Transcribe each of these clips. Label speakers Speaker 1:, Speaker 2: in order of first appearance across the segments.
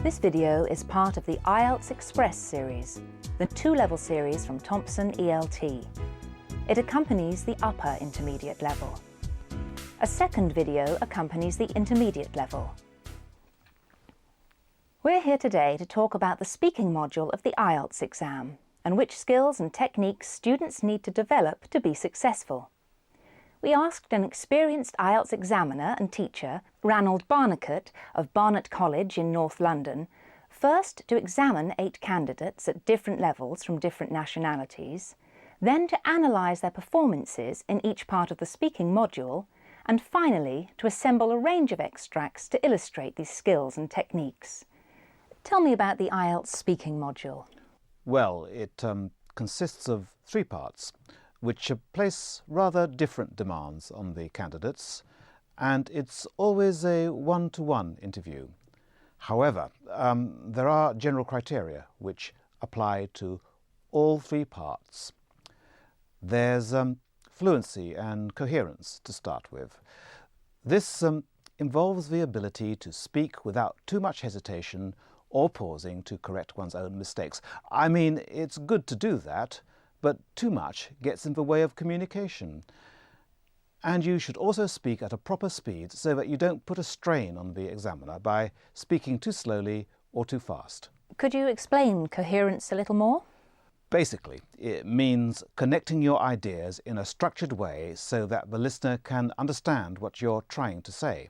Speaker 1: This video is part of the Ielts Express series, the two-level series from Thompson ELT. It accompanies the upper intermediate level. A second video accompanies the intermediate level. We're here today to talk about the speaking module of the Ielts exam and which skills and techniques students need to develop to be successful. We asked an experienced Ielts examiner and teacher, Ranald Barnicott of Barnet College in North London, first to examine 8 candidates at different levels from different nationalities, then to analyse their performances in each part of the speaking module, and finally to assemble a range of extracts to illustrate these skills and techniques. Tell me about the Ielts speaking module.
Speaker 2: Well, it consists of 3 parts, which place rather different demands on the candidates, and it's always a one-to-one interview. However, there are general criteria which apply to all 3 parts. There's fluency and coherence to start with. This involves the ability to speak without too much hesitation or pausing to correct one's own mistakes. I mean, it's good to do that, but too much gets in the way of communication. And you should also speak at a proper speed so that you don't put a strain on the examiner by speaking too slowly or too fast.
Speaker 1: Could you explain coherence a little more?
Speaker 2: Basically, it means connecting your ideas in a structured way so that the listener can understand what you're trying to say.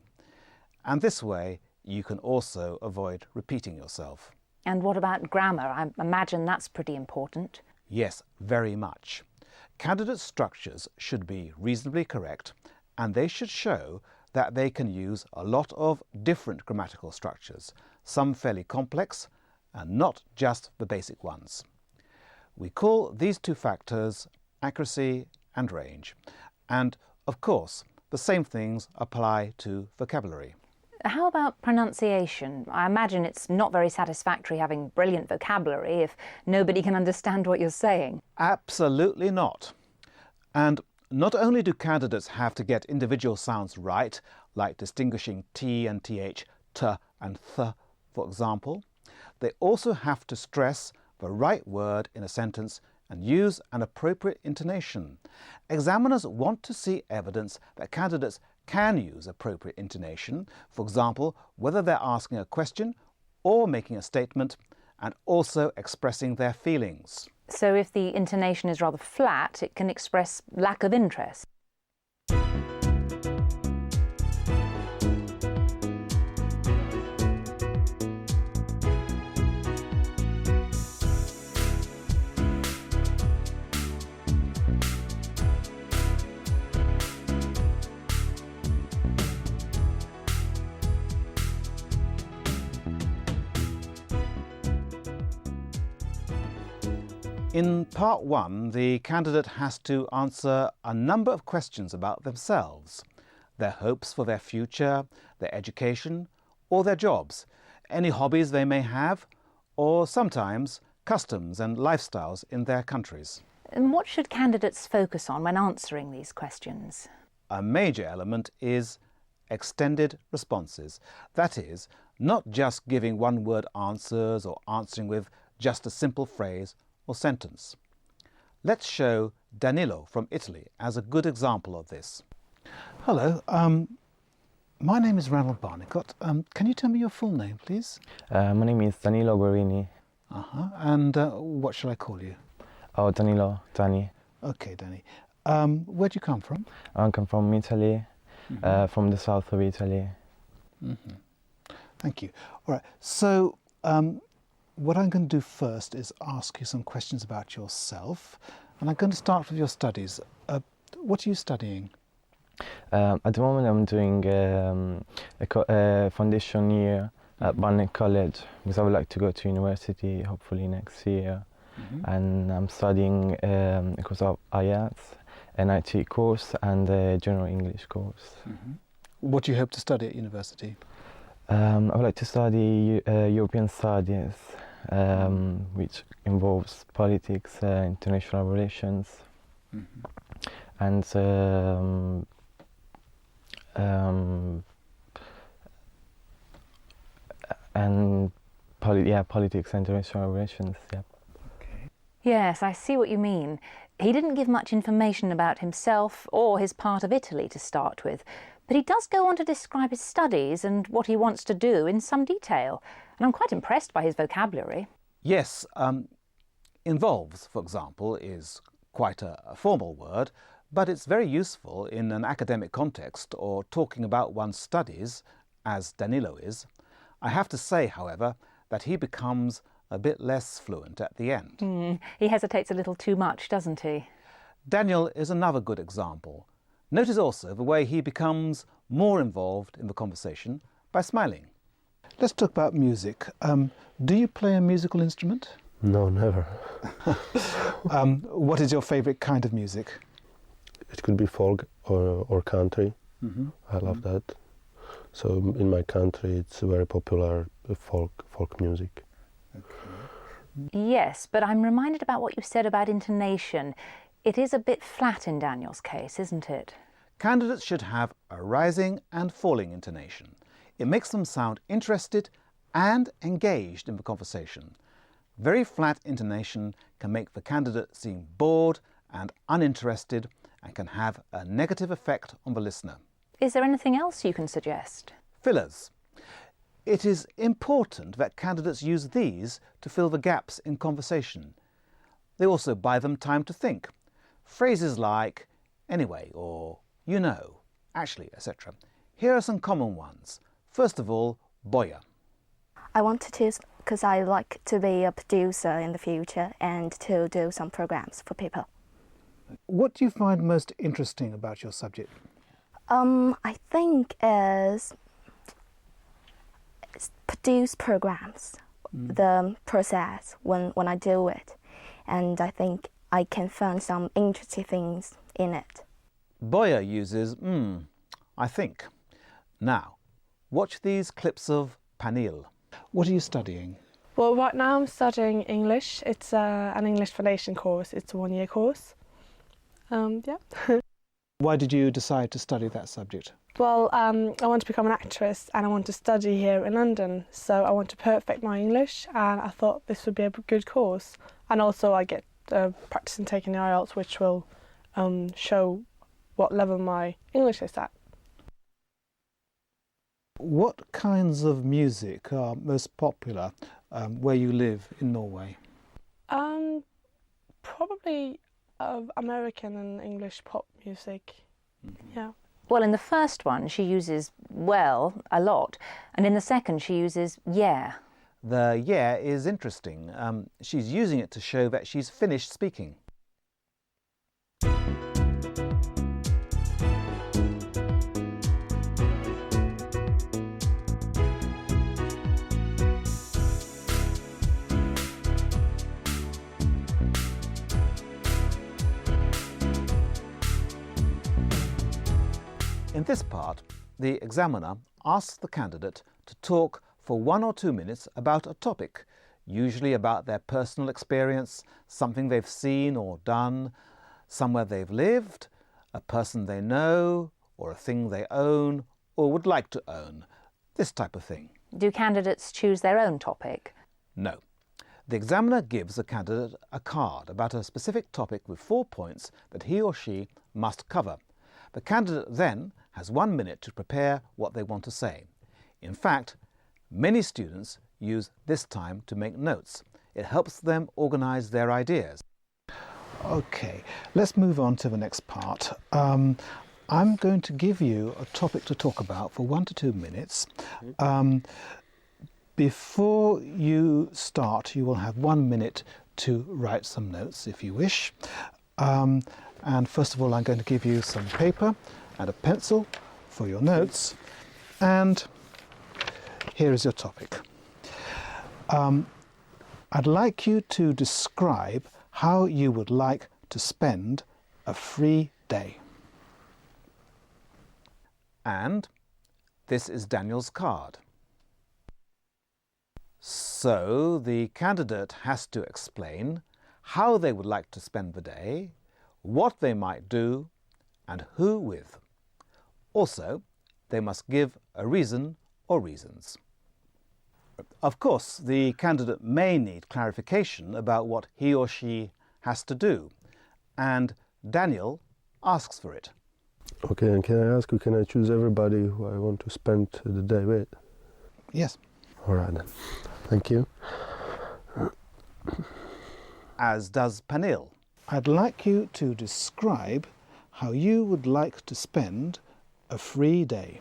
Speaker 2: And this way, you can also avoid repeating yourself. And
Speaker 1: what about grammar? I imagine that's pretty important.
Speaker 2: Yes, very much. Candidate structures should be reasonably correct, and they should show that they can use a lot of different grammatical structures, some fairly complex, and not just the basic ones. We call these 2 factors accuracy and range. And, of course, the same things apply to vocabulary.
Speaker 1: How about pronunciation? I imagine it's not very satisfactory having brilliant vocabulary if nobody can understand what you're saying.
Speaker 2: Absolutely not. And not only do candidates have to get individual sounds right, like distinguishing T and TH, T and Th, for example, they also have to stress the right word in a sentence and use an appropriate intonation. Examiners want to see evidence that candidates can use appropriate intonation, for example, whether they're asking a question or making a statement, and also expressing their feelings.
Speaker 1: So if the intonation is rather flat, it can express lack of interest.
Speaker 2: In part 1, the candidate has to answer a number of questions about themselves, their hopes for their future, their education, or their jobs, any hobbies they may have, or sometimes customs and lifestyles in their countries.
Speaker 1: And what should candidates focus on when answering these questions?
Speaker 2: A major element is extended responses. That is, not just giving one-word answers or answering with just a simple phrase or sentence. Let's show Danilo from Italy as a good example of this. Hello, my name is Ranald Barnicott. Can you tell me your full name, please?
Speaker 3: My name is Danilo Guerini.
Speaker 2: And what shall I call you?
Speaker 3: Oh, Danilo, Danny.
Speaker 2: Okay, Danny. Where do you come from?
Speaker 3: I come from Italy, from the south of Italy.
Speaker 2: Thank you. All right, so what I'm going to do first is ask you some questions about yourself, and I'm going to start with your studies. What are you studying?
Speaker 3: At the moment I'm doing a foundation year at Barnet College because I would like to go to university hopefully next year. And I'm studying a course of Ielts, an IT course and a general English course.
Speaker 2: What do you hope to study at university?
Speaker 3: I would like to study European studies, which involves politics, international relations, and politics and international relations. Yeah.
Speaker 1: Yes, I see what you mean. He didn't give much information about himself or his part of Italy to start with, but he does go on to describe his studies and what he wants to do in some detail, and I'm quite impressed by his vocabulary.
Speaker 2: Yes, involves, for example, is quite a formal word, but it's very useful in an academic context or talking about one's studies, as Danilo is. I have to say, however, that he becomes a bit less fluent at the end.
Speaker 1: He hesitates a little too much, doesn't he?
Speaker 2: Daniel is another good example. Notice also the way he becomes more involved in the conversation by smiling. Let's talk about music. Do you play a musical instrument?
Speaker 4: No, never.
Speaker 2: What is your favourite kind of music?
Speaker 4: It could be folk or country. I love that. So in my country, it's very popular folk music.
Speaker 1: Yes, but I'm reminded about what you said about intonation. It is a bit flat in Daniel's case, isn't it?
Speaker 2: Candidates should have a rising and falling intonation. It makes them sound interested and engaged in the conversation. Very flat intonation can make the candidate seem bored and uninterested and can have a negative effect on the listener.
Speaker 1: Is there anything else you can suggest?
Speaker 2: Fillers. It is important that candidates use these to fill the gaps in conversation. They also buy them time to think. Phrases like anyway or you know, actually, etc. Here are some common ones. First of all, boya.
Speaker 5: I want to choose because I like to be a producer in the future and to do some programs for people.
Speaker 2: What do you find most interesting about your subject?
Speaker 5: I think is produce programs, the process when I do it, and I think I can find some interesting things in it.
Speaker 2: Boya uses I think. Now, watch these clips of Panil. What are you studying?
Speaker 6: Well, right now I'm studying English. It's an English foundation course. It's a 1-year course. Yeah.
Speaker 2: Why did you decide to study that subject?
Speaker 6: Well, I want to become an actress and I want to study here in London. So I want to perfect my English and I thought this would be a good course. And also I get practicing taking the Ielts, which will show what level my English is at.
Speaker 2: What kinds of music are most popular where you live in Norway?
Speaker 6: Probably American and English pop music. Yeah.
Speaker 1: Well, in the first one, she uses well a lot, and in the second, she uses yeah.
Speaker 2: The yeah is interesting. She's using it to show that she's finished speaking. In this part, the examiner asks the candidate to talk for 1 or 2 minutes about a topic, usually about their personal experience, something they've seen or done, somewhere they've lived, a person they know, or a thing they own or would like to own, this type of thing.
Speaker 1: Do candidates choose their own topic?
Speaker 2: No. The examiner gives the candidate a card about a specific topic with 4 points that he or she must cover. The candidate then has 1 minute to prepare what they want to say. In fact, many students use this time to make notes. It helps them organise their ideas. Okay, let's move on to the next part. I'm going to give you a topic to talk about for 1 to 2 minutes. Before you start, you will have 1 minute to write some notes if you wish. And first of all, I'm going to give you some paper and a pencil for your notes. And here is your topic. I'd like you to describe how you would like to spend a free day. And this is Daniel's card. So the candidate has to explain how they would like to spend the day, what they might do, and who with. Also, they must give a reason or reasons. Of course, the candidate may need clarification about what he or she has to do, and Daniel asks for it.
Speaker 4: Okay, and can I ask you, can I choose everybody who I want to spend the day with?
Speaker 2: Yes.
Speaker 4: All right then. Thank you.
Speaker 2: As does Pernille. I'd like you to describe how you would like to spend a free day.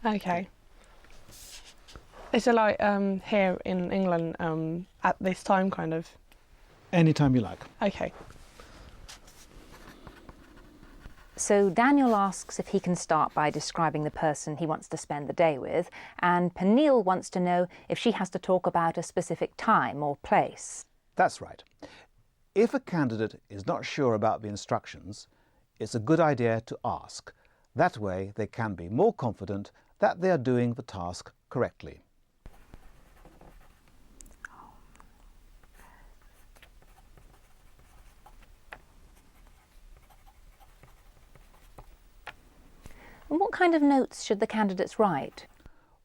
Speaker 6: Okay. Is it like here in England at this time, kind of?
Speaker 2: Anytime you like.
Speaker 6: Okay.
Speaker 1: So Daniel asks if he can start by describing the person he wants to spend the day with, and Pernille wants to know if she has to talk about a specific time or place.
Speaker 2: That's right. If a candidate is not sure about the instructions, it's a good idea to ask. That way they can be more confident that they are doing the task correctly.
Speaker 1: And what kind of notes should the candidates write?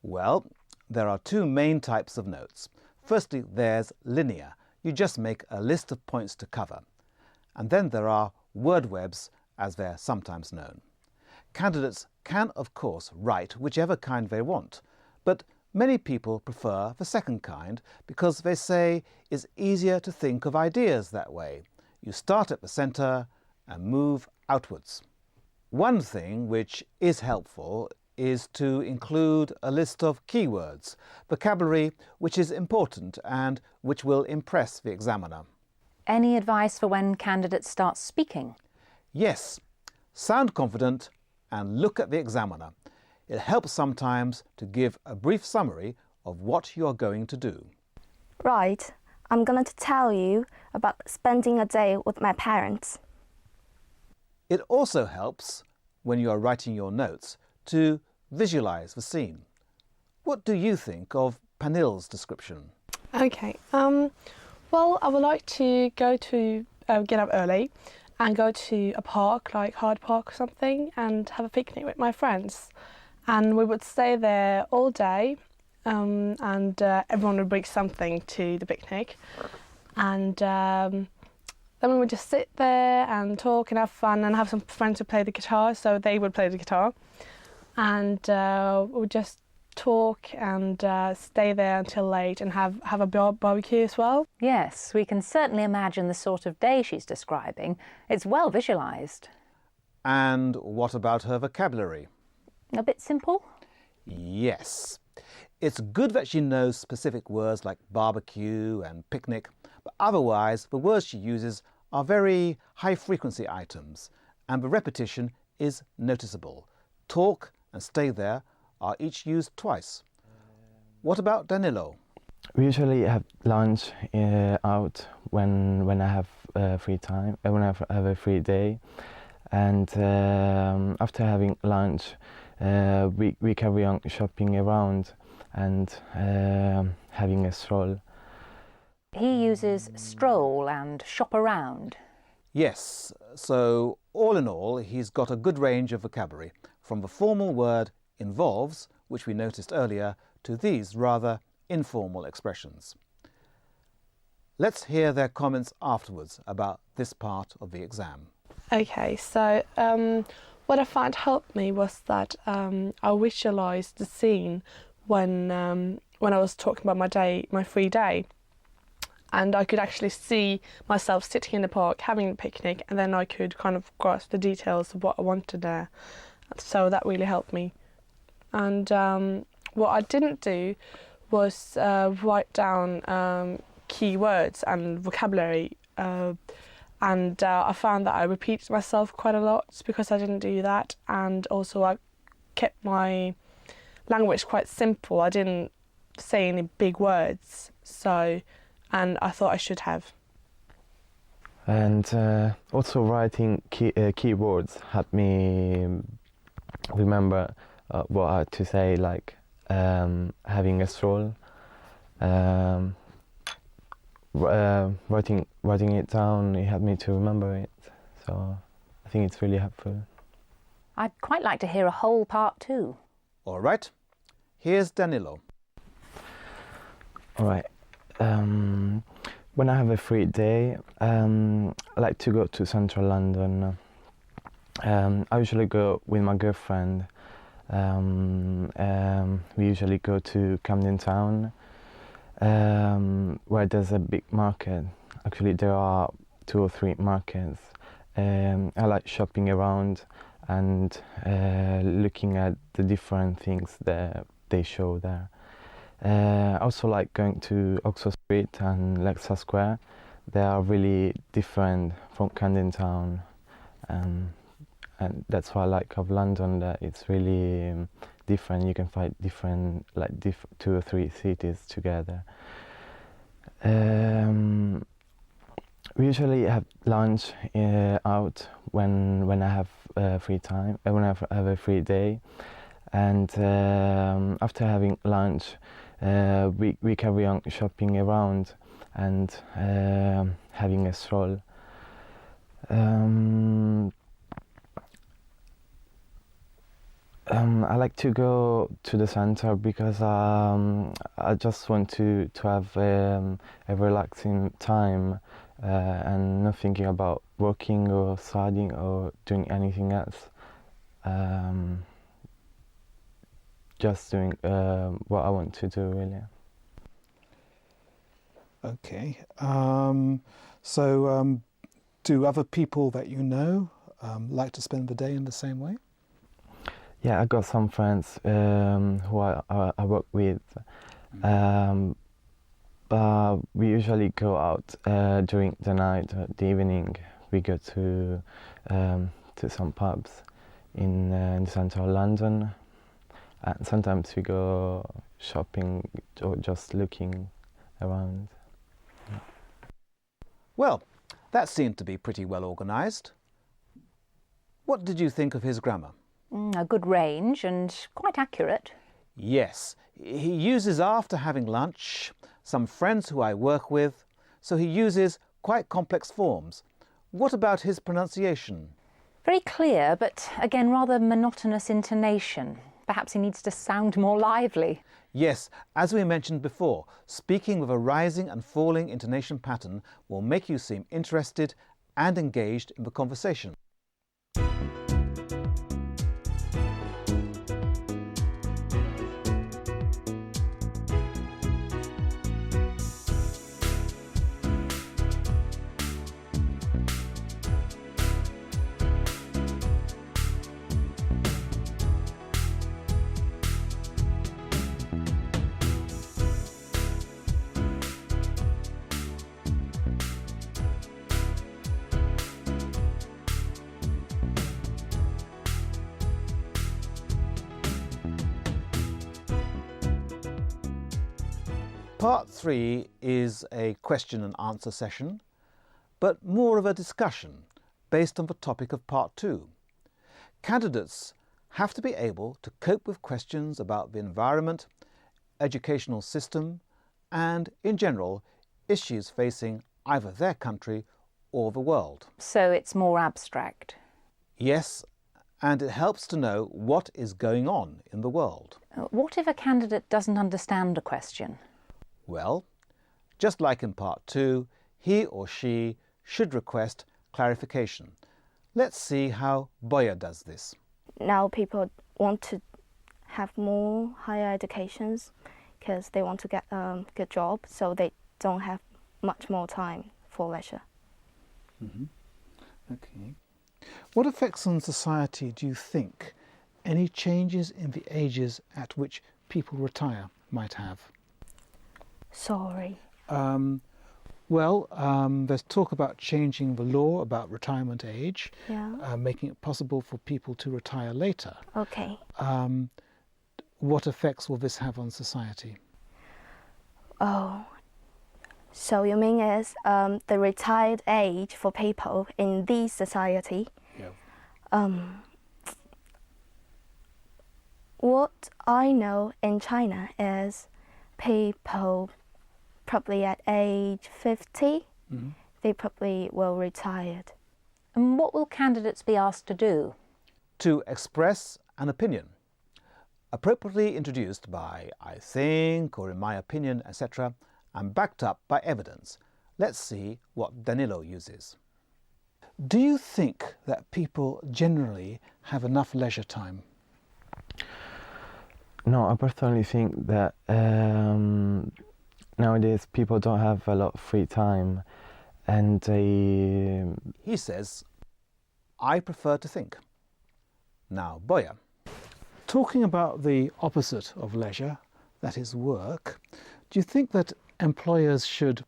Speaker 2: Well, there are two main types of notes. Firstly, there's linear. You just make a list of points to cover. And then there are word webs, as they're sometimes known. Candidates can, of course, write whichever kind they want, but many people prefer the second kind because they say it's easier to think of ideas that way. You start at the centre and move outwards. One thing which is helpful is to include a list of keywords, vocabulary which is important and which will impress the examiner.
Speaker 1: Any advice for when candidates start speaking?
Speaker 2: Yes, sound confident and look at the examiner. It helps sometimes to give a brief summary of what you are going to do.
Speaker 5: Right, I'm going to tell you about spending a day with my parents.
Speaker 2: It also helps, when you are writing your notes, to visualise the scene. What do you think of Pernille's description?
Speaker 6: Okay. Well, I would like to go to get up early and go to a park, like Hyde Park or something, and have a picnic with my friends. And we would stay there all day, and everyone would bring something to the picnic. And then we would just sit there and talk and have fun and have some friends who play the guitar, so they would play the guitar. And we would just talk and stay there until late and have a barbecue as well.
Speaker 1: Yes, we can certainly imagine the sort of day she's describing. It's well visualised.
Speaker 2: And what about her vocabulary?
Speaker 1: A bit simple?
Speaker 2: Yes. It's good that she knows specific words like barbecue and picnic, but otherwise the words she uses are very high-frequency items, and the repetition is noticeable. Talk and stay there are each used twice. What about Danilo?
Speaker 3: We usually have lunch out when I have free time, when I have a free day, and after having lunch, we carry on shopping around and having a stroll.
Speaker 1: He uses stroll and shop around.
Speaker 2: Yes, so all in all, he's got a good range of vocabulary, from the formal word involves, which we noticed earlier, to these rather informal expressions. Let's hear their comments afterwards about this part of the exam.
Speaker 6: Okay, so what I found helped me was that I visualised the scene when I was talking about my free day. And I could actually see myself sitting in the park having a picnic, and then I could kind of grasp the details of what I wanted there. So that really helped me. And what I didn't do was write down key words and vocabulary. And I found that I repeated myself quite a lot because I didn't do that. And also I kept my language quite simple. I didn't say any big words. And I thought I should have.
Speaker 3: And also writing keywords helped me remember what I had to say, like having a stroll. Writing it down, it helped me to remember it. So I think it's really helpful.
Speaker 1: I'd quite like to hear a whole part too.
Speaker 2: All right, here's Danilo.
Speaker 3: All right. When I have a free day, I like to go to central London. I usually go with my girlfriend. We usually go to Camden Town, where there's a big market. Actually, there are 2 or 3 markets. I like shopping around and looking at the different things that they show there. I also like going to Oxford Street and Leicester Square. They are really different from Camden Town, and that's what I like of London. That it's really different. You can find different, like 2 or 3 cities together. We usually have lunch out when I have free time, when I have a free day, and after having lunch, we carry on shopping around and having a stroll. I like to go to the center because I just want to have a relaxing time and not thinking about working or studying or doing anything else. Just doing what I want to do, really.
Speaker 2: Okay. So do other people that you know like to spend the day in the same way?
Speaker 3: Yeah, I got some friends who I work with, but we usually go out during the night, the evening. We go to some pubs in central London, and sometimes we go shopping or just looking around.
Speaker 2: Well, that seemed to be pretty well organised. What did you think of his grammar?
Speaker 1: A good range and quite accurate.
Speaker 2: Yes, he uses after having lunch, some friends who I work with, so he uses quite complex forms. What about his pronunciation?
Speaker 1: Very clear, but again rather monotonous intonation. Perhaps he needs to sound more lively.
Speaker 2: Yes, as we mentioned before, speaking with a rising and falling intonation pattern will make you seem interested and engaged in the conversation. Part 3 is a question and answer session, but more of a discussion based on the topic of Part 2. Candidates have to be able to cope with questions about the environment, educational system, and, in general, issues facing either their country or the world.
Speaker 1: So it's more abstract.
Speaker 2: Yes, and it helps to know what is going on in the world.
Speaker 1: What if a candidate doesn't understand a question?
Speaker 2: Well, just like in Part 2, he or she should request clarification. Let's see how Boya does this.
Speaker 5: Now people want to have more higher educations because they want to get a good job, so they don't have much more time for leisure.
Speaker 2: Okay. What effects on society do you think any changes in the ages at which people retire might have?
Speaker 5: Sorry.
Speaker 2: There's talk about changing the law about retirement age,
Speaker 5: Yeah.
Speaker 2: making it possible for people to retire later.
Speaker 5: Okay.
Speaker 2: What effects will this have on society?
Speaker 5: Oh, so you mean is the retired age for people in this society?
Speaker 2: Yeah.
Speaker 5: What I know in China is people probably at age 50, they probably will retire.
Speaker 1: And what will candidates be asked to do?
Speaker 2: To express an opinion, appropriately introduced by I think, or in my opinion, etc., and backed up by evidence. Let's see what Danilo uses. Do you think that people generally have enough leisure time?
Speaker 3: No, I personally think that nowadays people don't have a lot of free time, and
Speaker 2: He says, I prefer to think. Now, Boya. Talking about the opposite of leisure, that is work, do you think that employers should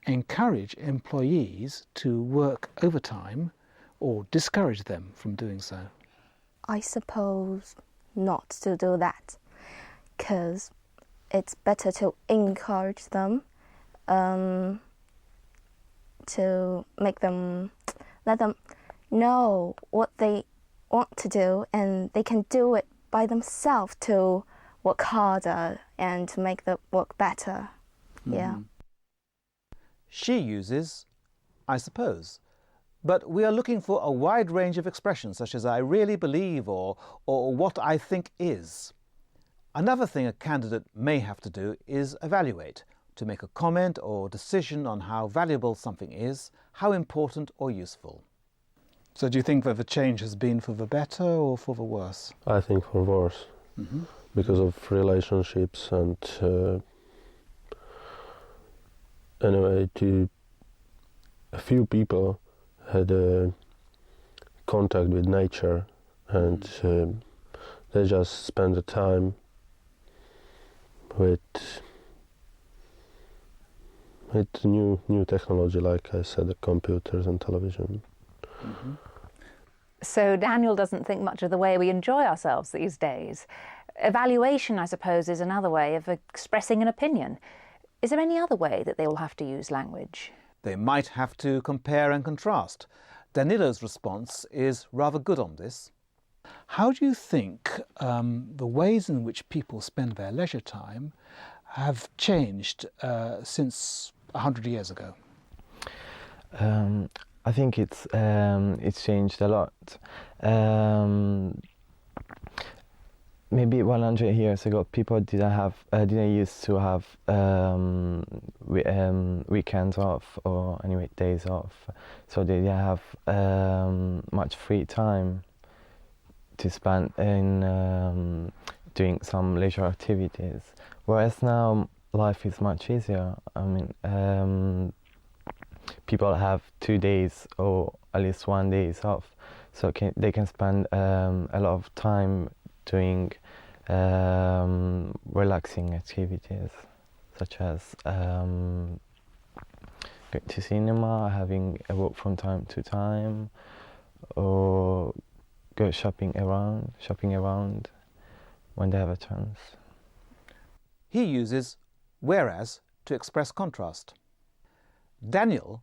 Speaker 2: encourage employees to work overtime or discourage them from doing so?
Speaker 5: I suppose not to do that, because it's better to encourage them, to make them, let them know what they want to do, and they can do it by themselves to work harder and to make the work better. Yeah.
Speaker 2: She uses, I suppose. But we are looking for a wide range of expressions, such as I really believe or what I think is. Another thing a candidate may have to do is evaluate, to make a comment or decision on how valuable something is, how important or useful. So do you think that the change has been for the better or for the worse?
Speaker 4: I think for worse, because of relationships and anyway, a few people had a contact with nature, and they just spend the time with new technology, like I said, the computers and television.
Speaker 1: So Daniel doesn't think much of the way we enjoy ourselves these days. Evaluation, I suppose, is another way of expressing an opinion. Is there any other way that they will have to use language?
Speaker 2: They might have to compare and contrast. Danilo's response is rather good on this. How do you think the ways in which people spend their leisure time have changed since 100 years ago?
Speaker 3: I think it's changed a lot. Maybe 100 years ago, people didn't used to have weekends off or anyway days off, so they didn't have much free time to spend in doing some leisure activities. Whereas now life is much easier. I mean, people have 2 days or at least 1 day off, so they can spend a lot of time doing relaxing activities, such as going to cinema, having a walk from time to time, or go shopping around when they have a chance.
Speaker 2: He uses whereas to express contrast. Daniel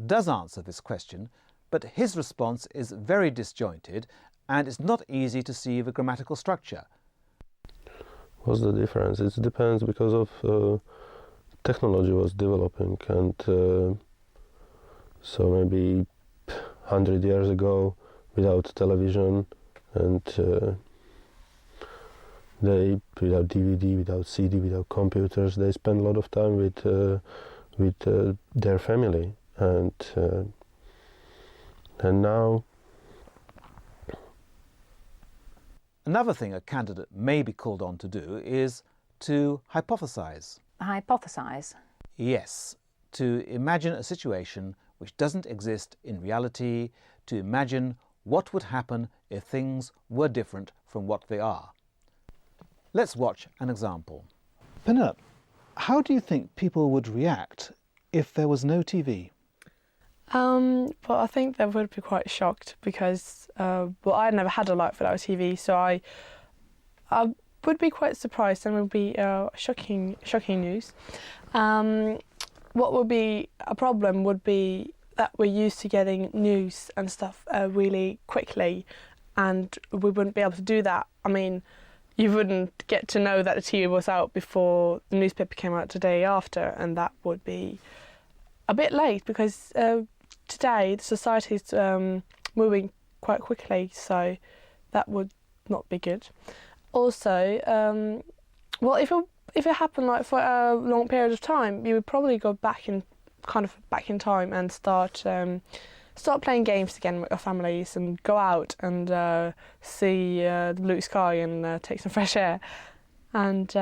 Speaker 2: does answer this question, but his response is very disjointed and it's not easy to see the grammatical structure.
Speaker 4: What's the difference? It depends because of technology was developing, and so maybe 100 years ago, without television and they without DVD, without CD, without computers, they spend a lot of time with their family, and now.
Speaker 2: Another thing a candidate may be called on to do is to hypothesize.
Speaker 1: Hypothesize?
Speaker 2: Yes, to imagine a situation which doesn't exist in reality, to imagine what would happen if things were different from what they are. Let's watch an example. Penelope, how do you think people would react if there was no TV?
Speaker 6: Well, I think they would be quite shocked because, I never had a life without TV, so I would be quite surprised, and it would be shocking news. What would be a problem would be that we're used to getting news and stuff really quickly, and we wouldn't be able to do that. I mean, you wouldn't get to know that the TV was out before the newspaper came out the day after, and that would be a bit late because today the society is moving quite quickly, so that would not be good. Also, if it happened like for a long period of time, you would probably go back in time and start playing games again with your families and go out and see the blue sky and take some fresh air. And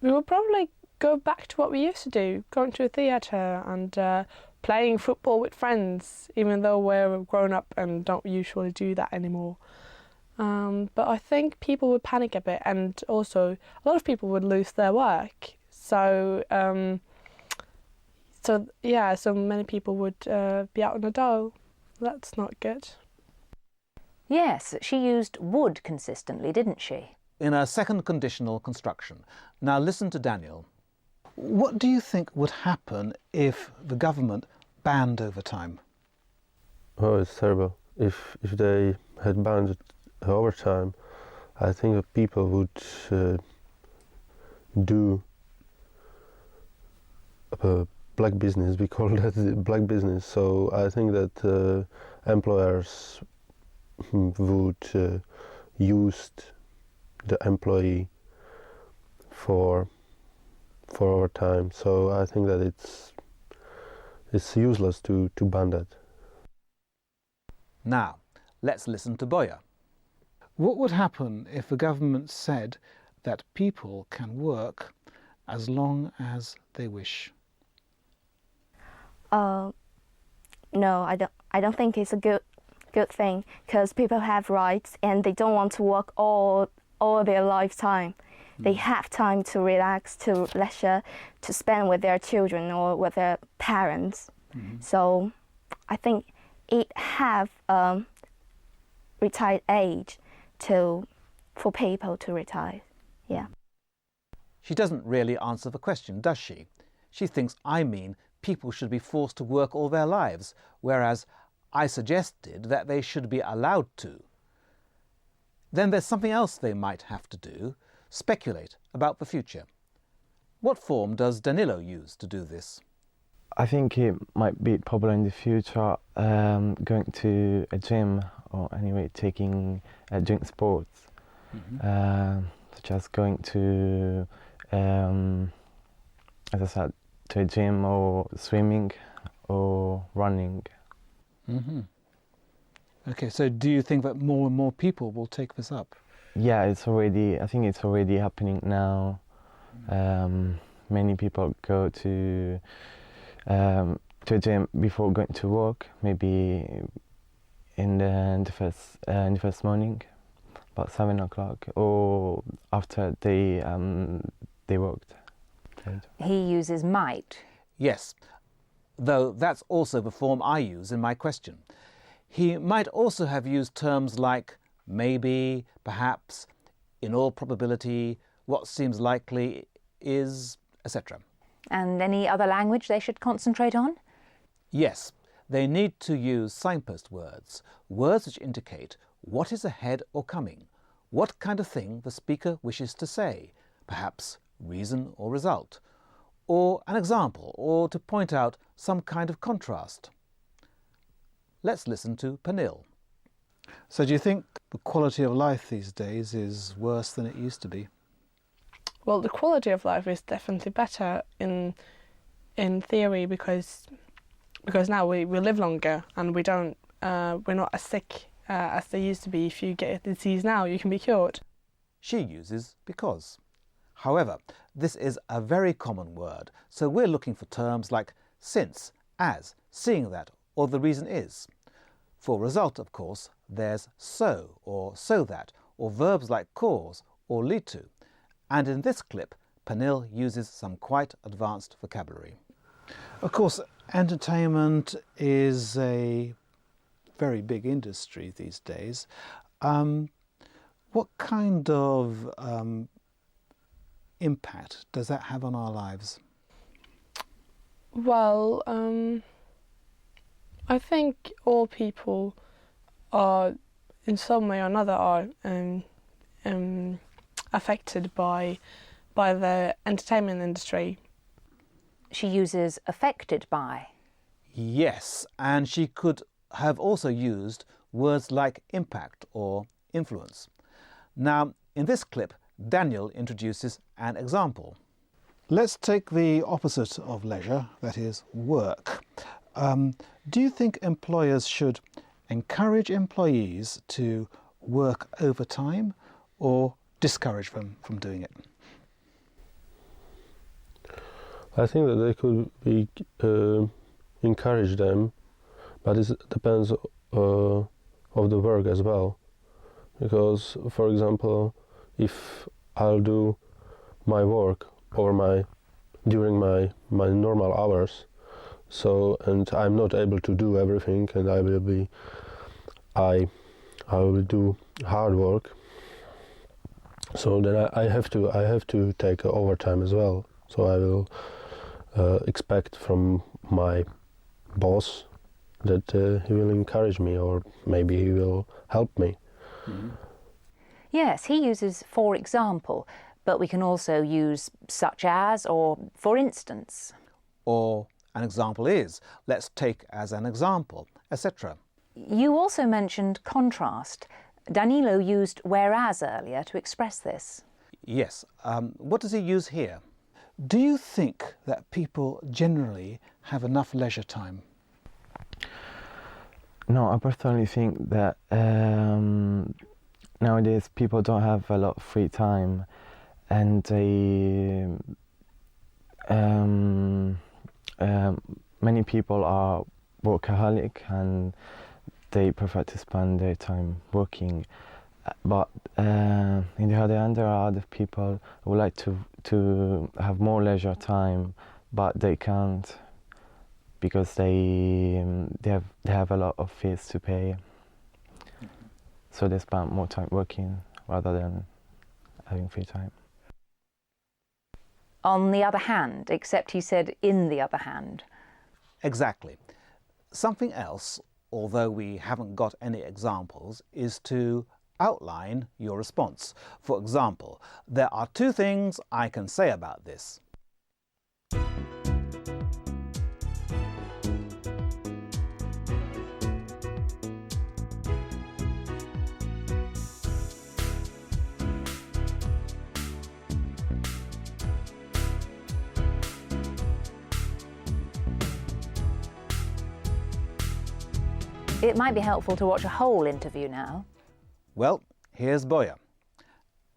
Speaker 6: we would probably go back to what we used to do, going to a theatre and playing football with friends, even though we're grown up and don't usually do that anymore. But I think people would panic a bit, and also a lot of people would lose their work. So many people would be out on the dole. That's not good.
Speaker 1: Yes, she used would consistently, didn't she?
Speaker 2: In a second conditional construction. Now listen to Daniel. What do you think would happen if the government banned overtime?
Speaker 4: Oh, it's terrible. If they had banned overtime, I think that people would do black business. We call that black business. So I think that employers would use the employee for overtime. So I think that it's useless to ban that.
Speaker 2: Now, let's listen to Boya. What would happen if the government said that people can work as long as they wish?
Speaker 5: No, I don't think it's a good thing, because people have rights and they don't want to work all their lifetime. They have time to relax, to leisure, to spend with their children or with their parents. So I think it have retired age for people to retire. Yeah.
Speaker 2: She doesn't really answer the question, does she? She thinks I mean people should be forced to work all their lives, whereas I suggested that they should be allowed to. Then there's something else they might have to do, speculate about the future. What form does Danilo use to do this?
Speaker 3: I think it might be popular in the future, going to a gym or anyway doing sports, such as going to, as I said, to a gym or swimming or running.
Speaker 2: Okay, so do you think that more and more people will take this up?
Speaker 3: Yeah, I think it's already happening now. Many people go to a gym before going to work, maybe in the first morning, about 7 o'clock, or after they worked.
Speaker 1: He uses might.
Speaker 2: Yes, though that's also the form I use in my question. He might also have used terms like maybe, perhaps, in all probability, what seems likely is, etc.
Speaker 1: And any other language they should concentrate on?
Speaker 2: Yes, they need to use signpost words, words which indicate what is ahead or coming, what kind of thing the speaker wishes to say, perhaps reason or result, or an example, or to point out some kind of contrast. Let's listen to Pernille. So do you think the quality of life these days is worse than it used to be?
Speaker 6: Well, the quality of life is definitely better in theory because now we live longer and we're not as sick as they used to be. If you get a disease now, you can be cured.
Speaker 2: She uses because. However, this is a very common word, so we're looking for terms like since, as, seeing that, or the reason is. For result, of course, there's so, or so that, or verbs like cause, or lead to. And in this clip, Pernille uses some quite advanced vocabulary. Of course, entertainment is a very big industry these days. What kind of impact does that have on our lives?
Speaker 6: Well, I think all people are, in some way or another, are affected by the entertainment industry.
Speaker 1: She uses affected by.
Speaker 2: Yes, and she could have also used words like impact or influence. Now, in this clip, Daniel introduces an example. Let's take the opposite of leisure, that is work. Do you think employers should encourage employees to work overtime or discourage them from doing it?
Speaker 4: I think that they could be encourage them, but it depends of the work as well. Because, for example, if I'll do my work during my normal hours, and I'm not able to do everything, and I will do hard work. So then I have to take overtime as well. So I will expect from my boss that he will encourage me, or maybe he will help me.
Speaker 2: Mm-hmm.
Speaker 1: Yes, he uses for example, but we can also use such as or for instance.
Speaker 2: Or an example is, let's take as an example, etc.
Speaker 1: You also mentioned contrast. Danilo used whereas earlier to express this.
Speaker 2: Yes. What does he use here? Do you think that people generally have enough leisure time?
Speaker 3: No, I personally think that nowadays people don't have a lot of free time, and they many people are workaholic and they prefer to spend their time working. But in the other hand, there are other people who would like to have more leisure time, but they can't because they have a lot of fees to pay. So they spend more time working rather than having free time.
Speaker 1: On the other hand, except he said in the other hand.
Speaker 2: Exactly. Something else, although we haven't got any examples, is to outline your response. For example, there are 2 things I can say about this.
Speaker 1: It might be helpful to watch a whole interview now.
Speaker 2: Well, here's Boya.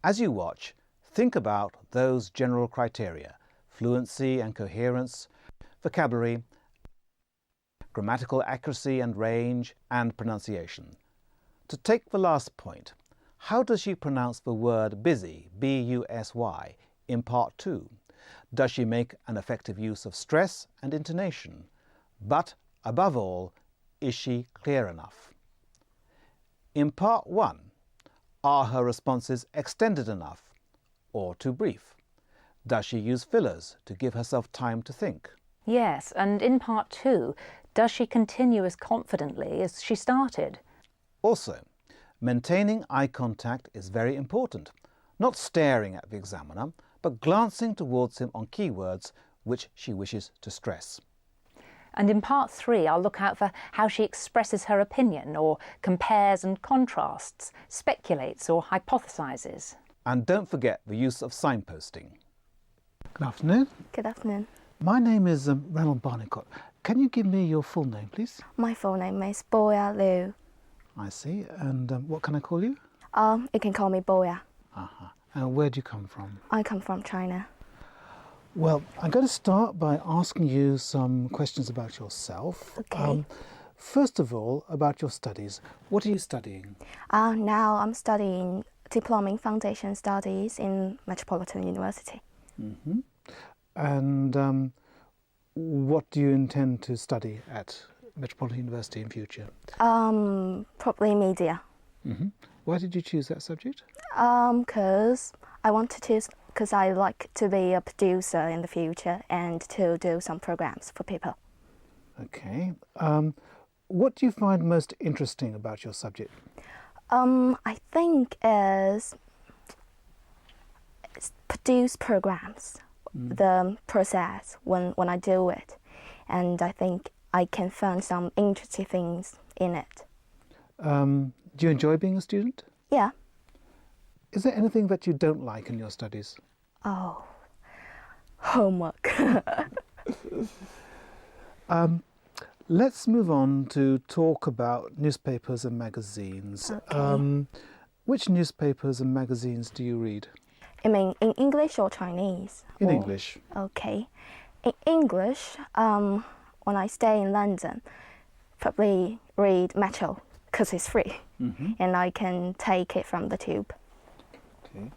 Speaker 2: As you watch, think about those general criteria: fluency and coherence, vocabulary, grammatical accuracy and range, and pronunciation. To take the last point, how does she pronounce the word busy, B-U-S-Y, in part 2? Does she make an effective use of stress and intonation? But, above all, is she clear enough? In part 1, are her responses extended enough or too brief? Does she use fillers to give herself time to think?
Speaker 1: Yes, and in part 2, does she continue as confidently as she started?
Speaker 2: Also, maintaining eye contact is very important. Not staring at the examiner, but glancing towards him on keywords which she wishes to stress.
Speaker 1: And in part 3, I'll look out for how she expresses her opinion or compares and contrasts, speculates or hypothesises.
Speaker 2: And don't forget the use of signposting. Good afternoon.
Speaker 5: Good afternoon.
Speaker 2: My name is Ronald Barnicott. Can you give me your full name, please?
Speaker 5: My full name is Boya Liu.
Speaker 2: I see. And what can I call you?
Speaker 5: You can call me Boya.
Speaker 2: Uh-huh. And where do you come from?
Speaker 5: I come from China.
Speaker 2: Well, I'm going to start by asking you some questions about yourself.
Speaker 5: Okay.
Speaker 2: First of all, about your studies. What are you studying?
Speaker 5: Now I'm studying Diploma in Foundation Studies in Metropolitan University.
Speaker 2: Mm-hmm. And what do you intend to study at Metropolitan University in future?
Speaker 5: Probably media.
Speaker 2: Mm-hmm. Why did you choose that subject?
Speaker 5: Because I want to choose, because I like to be a producer in the future and to do some programs for people.
Speaker 2: Okay. What do you find most interesting about your subject?
Speaker 5: I think is produce programs, the process when I do it, and I think I can find some interesting things in it.
Speaker 2: Do you enjoy being a student?
Speaker 5: Yeah.
Speaker 2: Is there anything that you don't like in your studies?
Speaker 5: Oh, homework.
Speaker 2: Let's move on to talk about newspapers and magazines.
Speaker 5: Okay.
Speaker 2: Which newspapers and magazines do you read?
Speaker 5: I mean, in English or Chinese?
Speaker 2: In
Speaker 5: Or-
Speaker 2: English.
Speaker 5: Okay. In English, when I stay in London, probably read Metro because it's free and I can take it from the tube.
Speaker 2: Okay.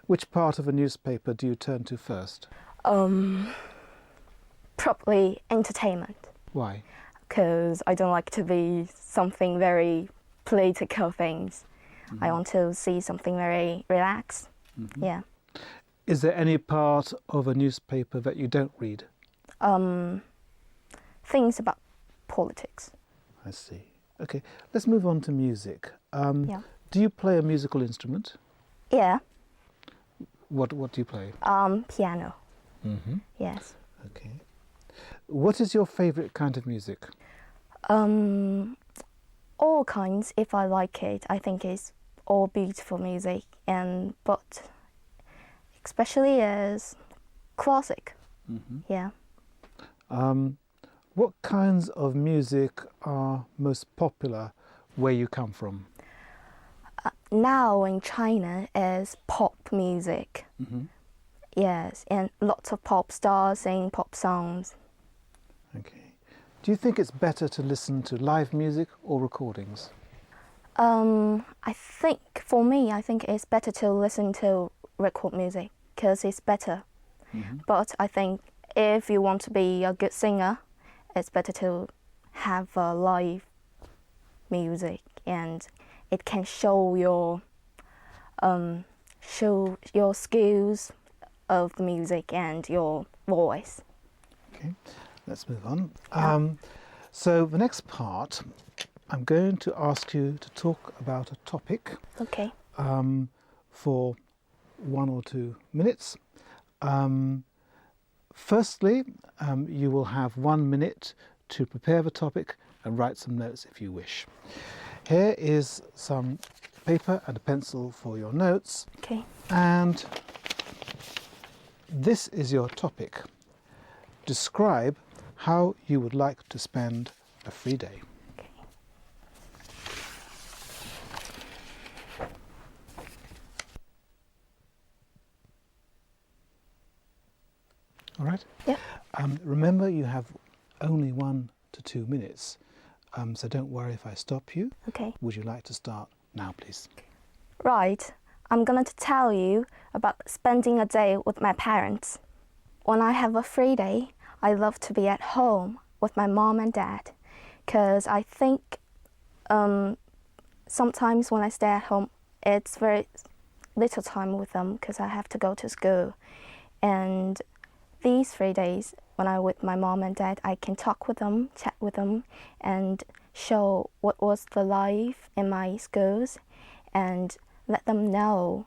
Speaker 2: Which part of a newspaper do you turn to first?
Speaker 5: Probably entertainment
Speaker 2: Why?
Speaker 5: because I don't like to be something very political things. I want to see something very relaxed. Yeah.
Speaker 2: Is there any part of a newspaper that you don't read?
Speaker 5: Things about politics.
Speaker 2: I see. Okay, let's move on to music.
Speaker 5: Yeah.
Speaker 2: Do you play a musical instrument?
Speaker 5: Yeah.
Speaker 2: What do you play?
Speaker 5: Piano.
Speaker 2: Mm-hmm.
Speaker 5: Yes.
Speaker 2: Okay. What is your favourite kind of music?
Speaker 5: All kinds, if I like it. I think it's all beautiful music, but especially as classic. Yeah.
Speaker 2: What kinds of music are most popular where you come from?
Speaker 5: Now in China is pop music. Yes, and lots of pop stars sing pop songs.
Speaker 2: Okay. Do you think it's better to listen to live music or recordings?
Speaker 5: I think for me, I think it's better to listen to record music because it's better. But I think if you want to be a good singer, it's better to have a live music, and it can show your skills of the music and your voice.
Speaker 2: Okay, let's move on. So the next part, I'm going to ask you to talk about a topic
Speaker 5: Okay.
Speaker 2: for 1 or 2 minutes. Firstly, you will have 1 minute to prepare the topic and write some notes if you wish. Here is some paper and a pencil for your notes,
Speaker 5: Okay.
Speaker 2: and this is your topic. Describe how you would like to spend a free day. All right?
Speaker 5: Yeah.
Speaker 2: Remember, you have only 1 to 2 minutes, so don't worry if I stop you.
Speaker 5: Okay.
Speaker 2: Would you like to start now, please?
Speaker 5: Right. I'm going to tell you about spending a day with my parents. When I have a free day, I love to be at home with my mom and dad, because I think sometimes when I stay at home, it's very little time with them because I have to go to school. And these 3 days, when I'm with my mom and dad, I can talk with them, chat with them, and show what was the life in my schools, and let them know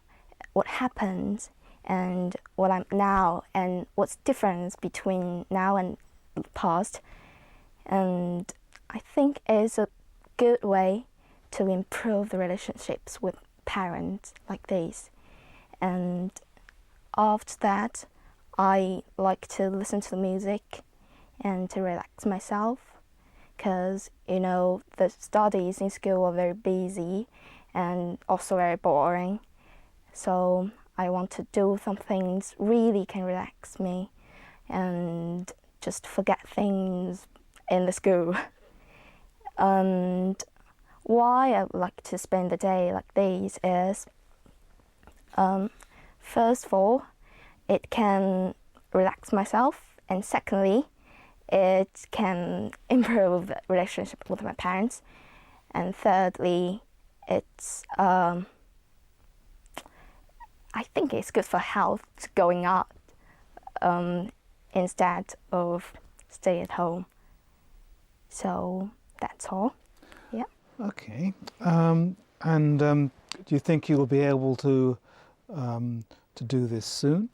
Speaker 5: what happens and what I'm now and what's difference between now and past. And I think it's a good way to improve the relationships with parents like this. And after that, I like to listen to the music and to relax myself, because the studies in school are very busy and also very boring. So I want to do some things really can relax me and just forget things in the school. And why I would like to spend the day like this is, first of all, it can relax myself, and secondly, it can improve the relationship with my parents, and thirdly, it's I think it's good for health going out instead of stay at home. So that's all. Yeah.
Speaker 2: Okay. Do you think you'll be able to do this soon?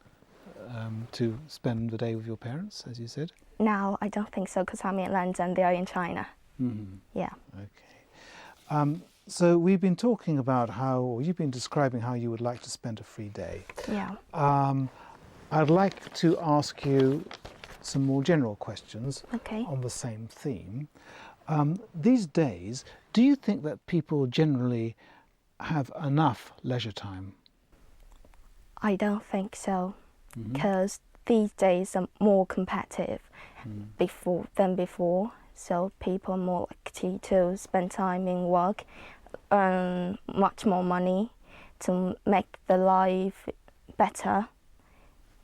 Speaker 2: To spend the day with your parents, as you said?
Speaker 5: Now I don't think so, because I'm in London, they are in China.
Speaker 2: Mm-hmm.
Speaker 5: Yeah.
Speaker 2: Okay. So we've been talking about or you've been describing how you would like to spend a free day.
Speaker 5: Yeah.
Speaker 2: I'd like to ask you some more general questions
Speaker 5: Okay.
Speaker 2: on the same theme. These days, do you think that people generally have enough leisure time?
Speaker 5: I don't think so, because these days are more competitive than before. So people are more likely to spend time in work, earn much more money to make the life better.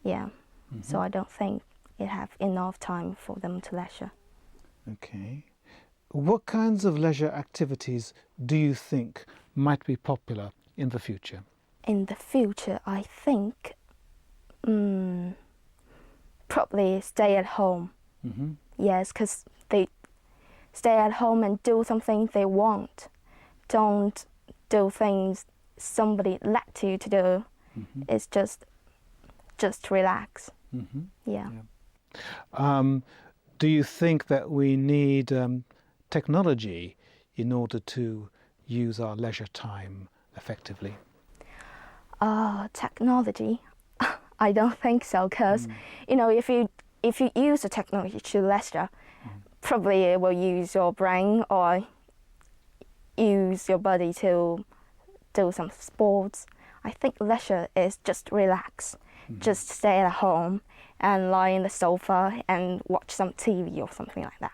Speaker 5: Yeah. So I don't think it have enough time for them to leisure.
Speaker 2: Okay. What kinds of leisure activities do you think might be popular in the future?
Speaker 5: In the future, I think probably stay at home.
Speaker 2: Mm-hmm.
Speaker 5: Yes, because they stay at home and do something they want. Don't do things somebody let you to do. It's just relax.
Speaker 2: Mm-hmm.
Speaker 5: Yeah.
Speaker 2: Do you think that we need technology in order to use our leisure time effectively?
Speaker 5: Technology, I don't think so, because you know, if you use the technology to leisure, probably it will use your brain or use your body to do some sports. I think leisure is just relax, just stay at home and lie in the sofa and watch some TV or something like that.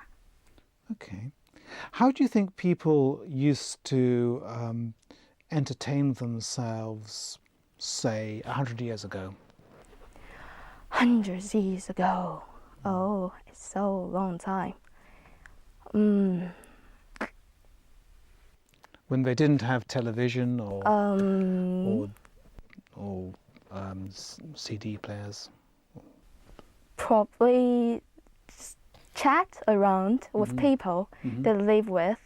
Speaker 2: Okay. How do you think people used to entertain themselves, say, 100 years ago?
Speaker 5: Hundreds of years ago. Oh, it's so long time.
Speaker 2: When they didn't have television or CD players?
Speaker 5: Probably chat around with people they live with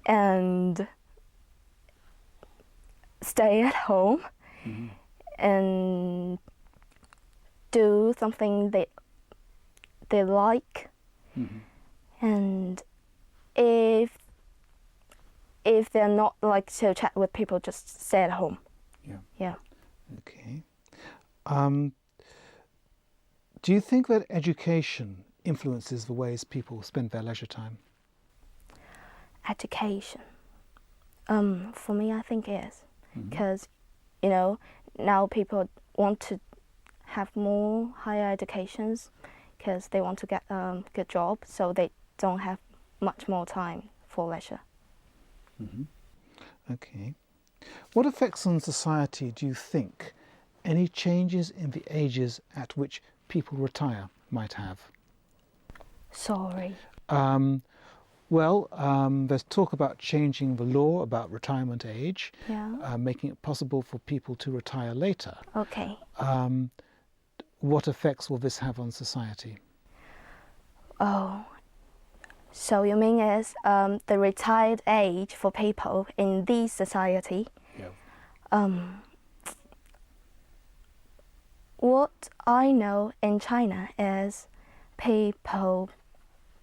Speaker 5: and stay at home and do something they like. And if they're not like to chat with people, just stay at home. Yeah.
Speaker 2: Okay. Do you think that education influences the ways people spend their leisure time?
Speaker 5: Education. For me, I think it is, because you know, now people want to have more higher educations because they want to get a good job, so they don't have much more time for leisure.
Speaker 2: Okay. What effects on society do you think any changes in the ages at which people retire might have?
Speaker 5: Sorry.
Speaker 2: There's talk about changing the law about retirement age,
Speaker 5: Yeah.
Speaker 2: making it possible for people to retire later.
Speaker 5: Okay.
Speaker 2: What effects will this have on society?
Speaker 5: Oh, so you mean is the retired age for people in this society?
Speaker 2: Yeah.
Speaker 5: What I know in China is people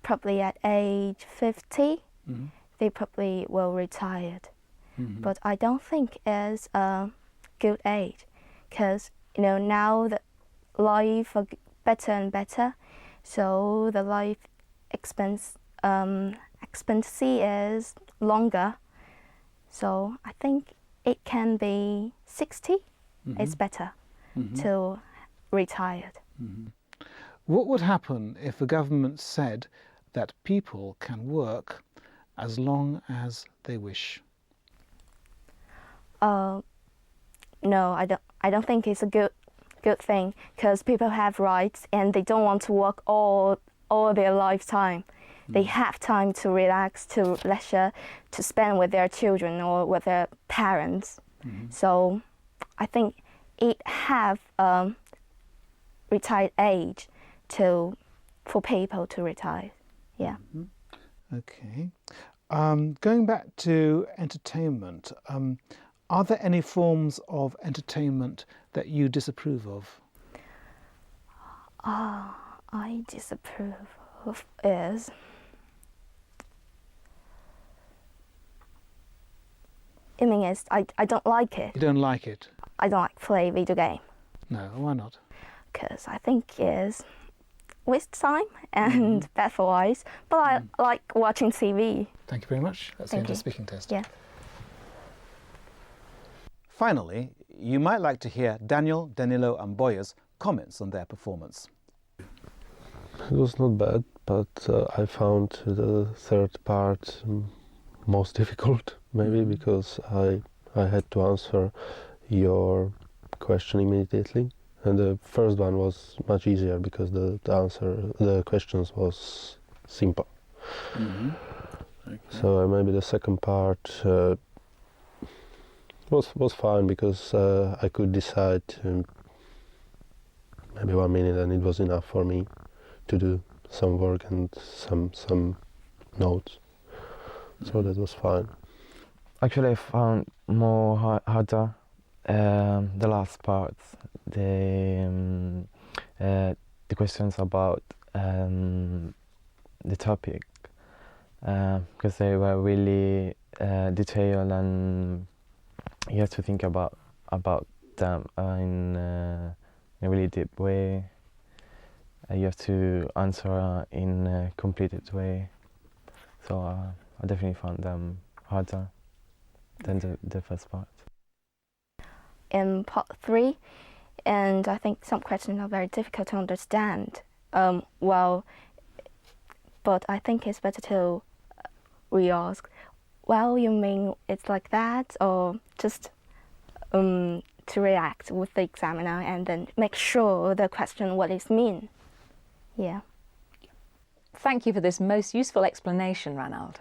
Speaker 5: probably at age 50, they probably will retire. But I don't think it's a good age, because you know, now the life are better and better, so the life expectancy is longer. So I think it can be 60. It's better to retire.
Speaker 2: What would happen if the government said that people can work as long as they wish?
Speaker 5: No, I don't think it's a good thing, because people have rights and they don't want to work all their lifetime. They have time to relax, to leisure, to spend with their children or with their parents. So I think it have retired age for people to retire. Yeah.
Speaker 2: Okay. Going back to entertainment, are there any forms of entertainment that you disapprove of?
Speaker 5: I disapprove of is it means I don't like it.
Speaker 2: You don't like it?
Speaker 5: I don't like play video game.
Speaker 2: No, why not?
Speaker 5: Because I think it's waste time and bad for eyes. But I like watching TV.
Speaker 2: Thank you very much. That's the end of the speaking test.
Speaker 5: Yeah.
Speaker 2: Finally, you might like to hear Daniel, Danilo and Boya's comments on their performance.
Speaker 4: It was not bad, but I found the third part most difficult, maybe because I had to answer your question immediately, and the first one was much easier because the questions was simple.
Speaker 2: Okay.
Speaker 4: So maybe the second part was fine because I could decide maybe 1 minute, and it was enough for me to do some work and some notes. So that was fine.
Speaker 3: Actually, I found more harder the last part, the questions about the topic, because they were really detailed, and you have to think about them in a really deep way. You have to answer in a completed way. So I definitely found them harder than the first part.
Speaker 5: In part 3, and I think some questions are very difficult to understand. But I think it's better to re-ask, well, you mean it's like that, or just to react with the examiner and then make sure the question what it means. Yeah.
Speaker 1: Thank you for this most useful explanation, Ranald.